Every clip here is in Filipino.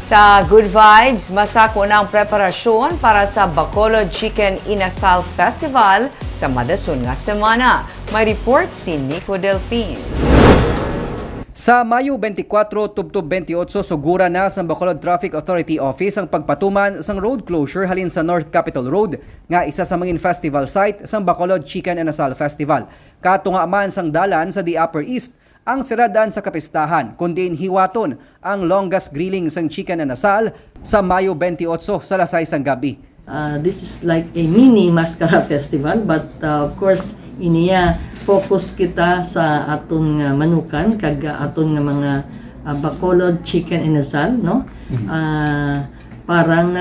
Sa Good Vibes, masako na ang preparasyon para sa Bacolod Chicken Inasal Festival sa madason nga semana. May report si Nico Delfin. Sa Mayo 24 tubtob 28, sugura na sa Bacolod Traffic Authority Office ang pagpatuman sang road closure halin sa North Capitol Road nga isa sa main festival site sa Bacolod Chicken Inasal Festival. Katunga man sang dalan sa the Upper East ang siradan sa kapistahan kundi hiwaton ang longest grilling sang chicken inasal sa Mayo 28 sa lasay sang gabi. This is like a mini Mascara Festival, but of course iniya focus kita sa aton nga manukan kag aton nga mga Bacolod Chicken Inasal, no? Parang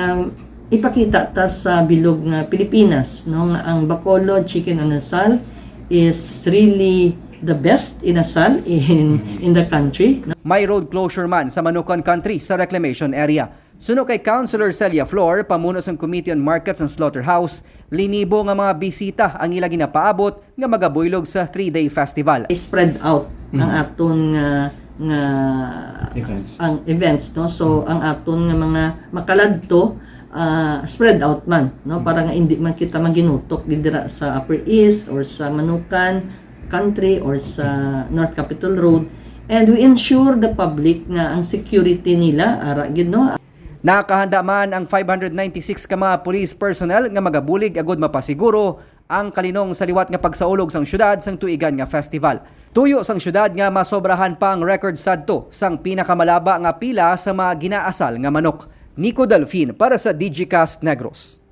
ipakita ta sa bilog nga Pilipinas, no, nga ang Bacolod Chicken Inasal is really the best inasal in the country. May road closure man sa Manukan Country sa reclamation area. Suno kay Councilor Celia Flor, pamuno sang Committee on Markets and Slaughterhouse, linibo nga mga bisita ang ila ginapaabot nga magabuylog sa 3-day festival. Spread out ang aton nga events, no? So ang aton nga mga makaladto spread out man, no, para nga hindi man kita maginutok didira sa Upper East or sa Manukan Country or sa North Capitol Road, and we ensure the public nga ang security nila ara gid, no. Nakahanda man ang 596 ka mga police personnel nga magabulig agud mapasiguro ang kalinong sa liwat nga pagsaulog sang syudad sang tuigan nga festival. Tuyo sang syudad nga masobrahan pa ang record sadto sang pinakamalaba nga pila sa mga ginaasal nga manok. Nico Delfin para sa DigiCast Negros.